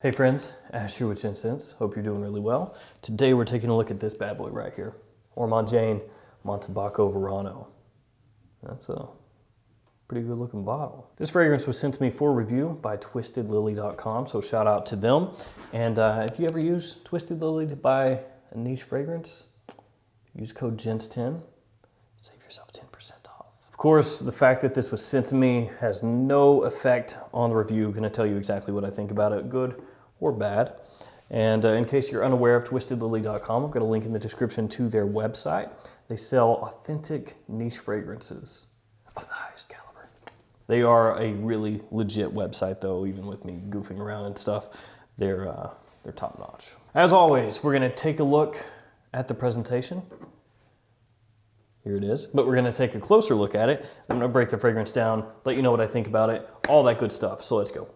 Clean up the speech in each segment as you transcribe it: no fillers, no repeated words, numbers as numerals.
Hey friends, Ash here with Gents. Hope you're doing really well. Today we're taking a look at this bad boy right here. Ormonde Jayne Montabaco Verano. That's a pretty good looking bottle. This fragrance was sent to me for review by twistedlily.com, so shout out to them. And if you ever use Twisted Lily to buy a niche fragrance, use code GENTS10, save yourself 10% off. Of course, the fact that this was sent to me has no effect on the review. I'm gonna tell you exactly what I think about it, good or bad. And in case you're unaware of twistedlily.com, I've got a link in the description to their website. They sell authentic niche fragrances of the highest caliber. They are a really legit website though, even with me goofing around and stuff. They're top notch. As always, we're gonna take a look at the presentation. Here it is, but we're gonna take a closer look at it. I'm gonna break the fragrance down, let you know what I think about it, all that good stuff, so let's go.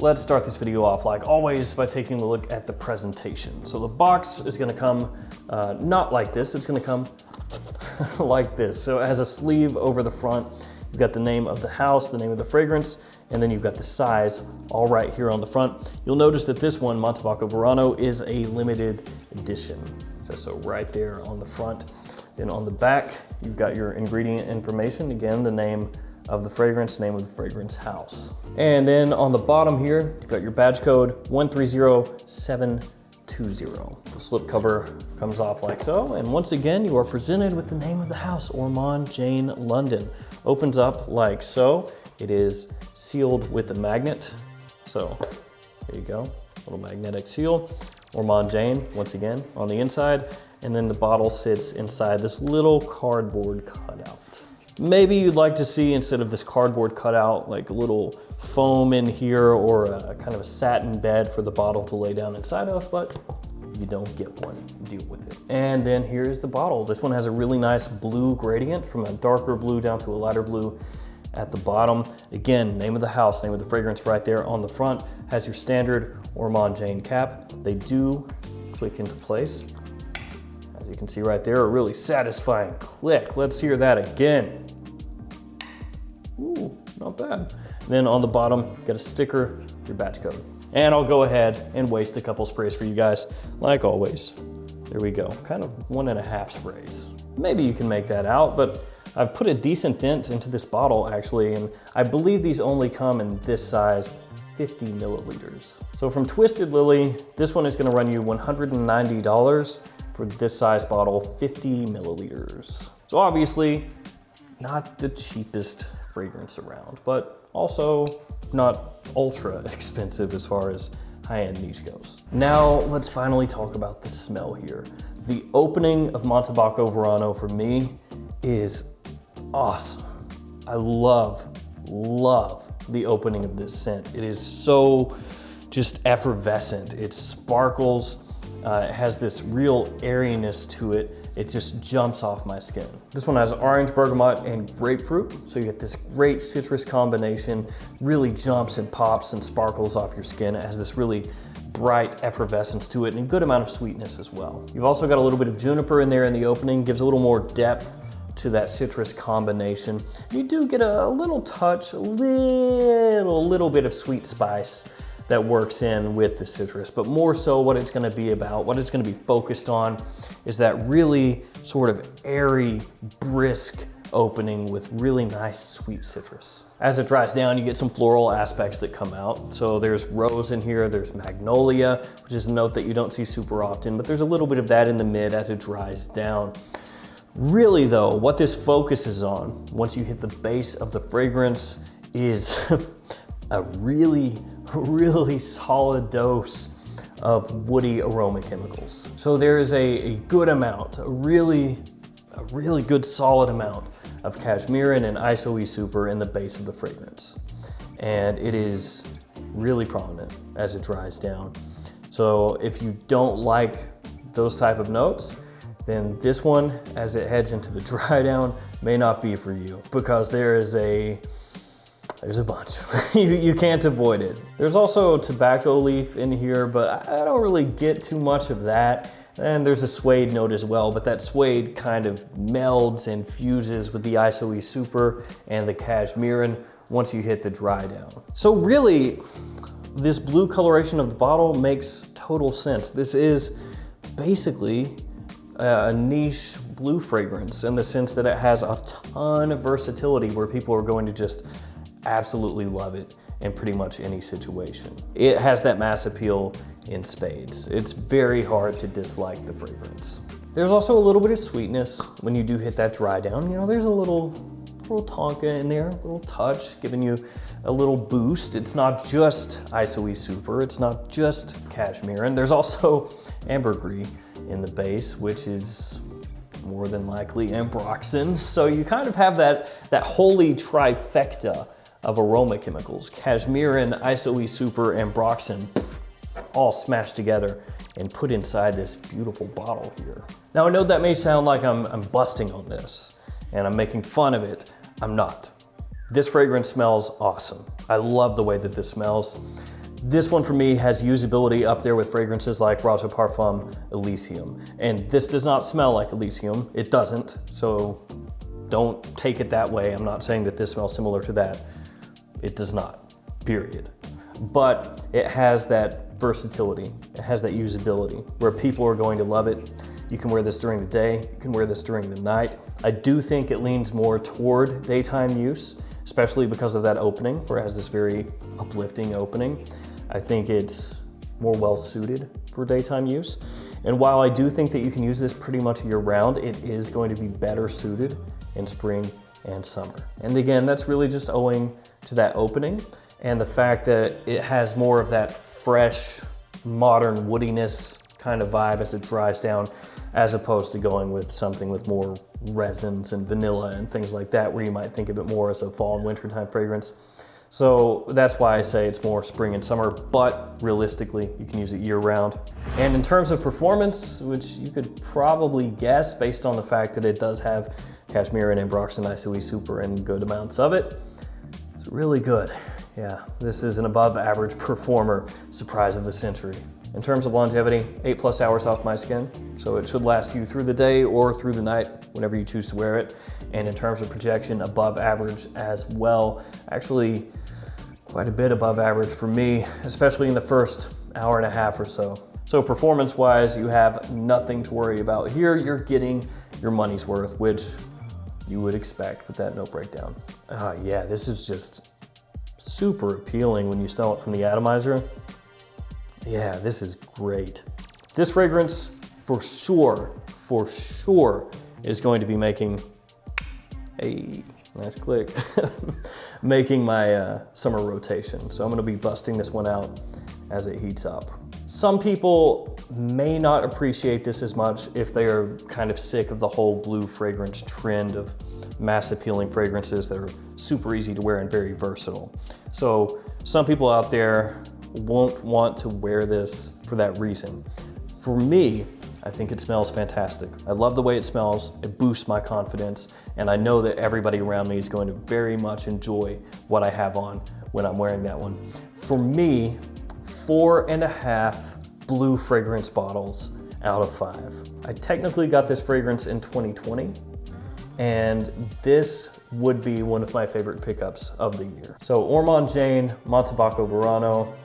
Let's start this video off, like always, by taking a look at the presentation. So the box is gonna come not like this, it's gonna come like this. So it has a sleeve over the front. You've got the name of the house, the name of the fragrance, and then you've got the size all right here on the front. You'll notice that this one, Montabaco Verano, is a limited edition. It says so right there on the front. Then on the back, you've got your ingredient information. Again, the name of the fragrance, name of the fragrance house. And then on the bottom here, you've got your badge code 130720. The slip cover comes off like so. And once again, you are presented with the name of the house, Ormonde Jayne London. Opens up like so. It is sealed with a magnet. So there you go, little magnetic seal. Ormonde Jayne, once again, on the inside. And then the bottle sits inside this little cardboard cutout. Maybe you'd like to see, instead of this cardboard cutout, like a little foam in here or a kind of a satin bed for the bottle to lay down inside of, but you don't get one, deal with it. And then here's the bottle. This one has a really nice blue gradient from a darker blue down to a lighter blue at the bottom. Again, name of the house, name of the fragrance right there on the front. Has your standard Ormonde Jayne cap. They do click into place. As you can see right there, a really satisfying click. Let's hear that again. Ooh, not bad. Then on the bottom, got a sticker, your batch code. And I'll go ahead and waste a couple sprays for you guys, like always. There we go, kind of 1.5 sprays. Maybe you can make that out, but I've put a decent dent into this bottle actually, and I believe these only come in this size, 50 milliliters. So from Twisted Lily, this one is gonna run you $190 for this size bottle, 50 milliliters. So obviously, not the cheapest fragrance around, but also not ultra expensive as far as high-end niche goes. Now, let's finally talk about the smell here. The opening of Montabaco Verano for me is awesome. I love the opening of this scent. It is so just effervescent. It sparkles, it has this real airiness to it. It just jumps off my skin. This one has orange, bergamot, and grapefruit. So you get this great citrus combination, really jumps and pops and sparkles off your skin. It has this really bright effervescence to it and a good amount of sweetness as well. You've also got a little bit of juniper in there in the opening, gives a little more depth to that citrus combination. You do get a little touch, a little bit of sweet spice that works in with the citrus, but more so what it's gonna be about, what it's gonna be focused on is that really sort of airy, brisk opening with really nice sweet citrus. As it dries down, you get some floral aspects that come out. So there's rose in here, there's magnolia, which is a note that you don't see super often, but there's a little bit of that in the mid as it dries down. Really though, what this focuses on, once you hit the base of the fragrance, is a really solid dose of woody aroma chemicals. So there is a good amount, a really good solid amount of cashmeran and isoe super in the base of the fragrance. And it is really prominent as it dries down. So if you don't like those type of notes, then this one, as it heads into the dry down, may not be for you, because there's a bunch. you can't avoid it. There's also tobacco leaf in here, but I don't really get too much of that. And there's a suede note as well, but that suede kind of melds and fuses with the ISOE Super and the Cashmerean once you hit the dry down. So really, this blue coloration of the bottle makes total sense. This is basically a niche blue fragrance in the sense that it has a ton of versatility where people are going to just absolutely love it in pretty much any situation. It has that mass appeal in spades. It's very hard to dislike the fragrance. There's also a little bit of sweetness when you do hit that dry down. You know, there's a little Tonka in there, a little touch, giving you a little boost. It's not just ISOE Super, it's not just Cashmerean. There's also ambergris in the base, which is more than likely ambroxan. So you kind of have that holy trifecta of aroma chemicals. Cashmerean, ISOE Super, ambroxan, all smashed together and put inside this beautiful bottle here. Now I know that may sound like I'm busting on this and I'm making fun of it. I'm not. This fragrance smells awesome. I love the way that this smells. This one for me has usability up there with fragrances like Raja Parfum Elysium. And this does not smell like Elysium. It doesn't, so don't take it that way. I'm not saying that this smells similar to that. It does not, period. But it has that versatility. It has that usability where people are going to love it. You can wear this during the day, you can wear this during the night. I do think it leans more toward daytime use, especially because of that opening, where it has this very uplifting opening. I think it's more well suited for daytime use. And while I do think that you can use this pretty much year round, it is going to be better suited in spring and summer. And again, that's really just owing to that opening and the fact that it has more of that fresh, modern woodiness kind of vibe as it dries down, as opposed to going with something with more resins and vanilla and things like that, where you might think of it more as a fall and wintertime fragrance. So that's why I say it's more spring and summer, but realistically, you can use it year round. And in terms of performance, which you could probably guess based on the fact that it does have Cashmerean, ambroxan, ISOE Super, and good amounts of it, it's really good. Yeah, this is an above average performer, surprise of the century. In terms of longevity, 8+ hours off my skin, so it should last you through the day or through the night, whenever you choose to wear it. And in terms of projection, above average as well. Actually, quite a bit above average for me, especially in the first hour and a half or so. So performance-wise, you have nothing to worry about. Here, you're getting your money's worth, which you would expect with that note breakdown. Yeah, this is just super appealing when you smell it from the atomizer. Yeah, this is great. This fragrance, for sure, is going to be making a nice click, making my summer rotation. So I'm gonna be busting this one out as it heats up. Some people may not appreciate this as much if they are kind of sick of the whole blue fragrance trend of mass appealing fragrances that are super easy to wear and very versatile. So some people out there won't want to wear this for that reason. For me, I think it smells fantastic. I love the way it smells, it boosts my confidence, and I know that everybody around me is going to very much enjoy what I have on when I'm wearing that one. For me, 4.5 blue fragrance bottles out of 5. I technically got this fragrance in 2020, and this would be one of my favorite pickups of the year. So Ormonde Jayne Montabaco Verano,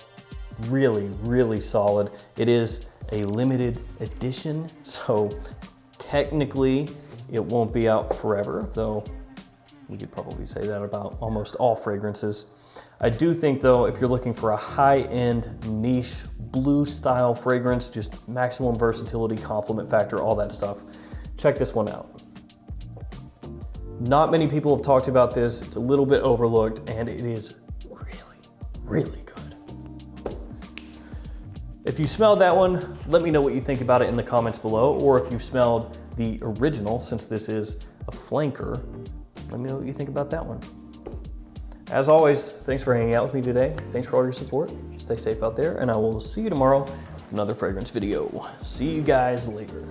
really solid. It is a limited edition, so technically it won't be out forever, though we could probably say that about almost all fragrances. I do think though, if you're looking for a high-end niche blue style fragrance, just maximum versatility, complement factor, all that stuff, check this one out. Not many people have talked about this. It's a little bit overlooked, and it is really good. If you smelled that one, let me know what you think about it in the comments below, or if you've smelled the original, since this is a flanker, let me know what you think about that one. As always, thanks for hanging out with me today. Thanks for all your support. Stay safe out there, and I will see you tomorrow with another fragrance video. See you guys later.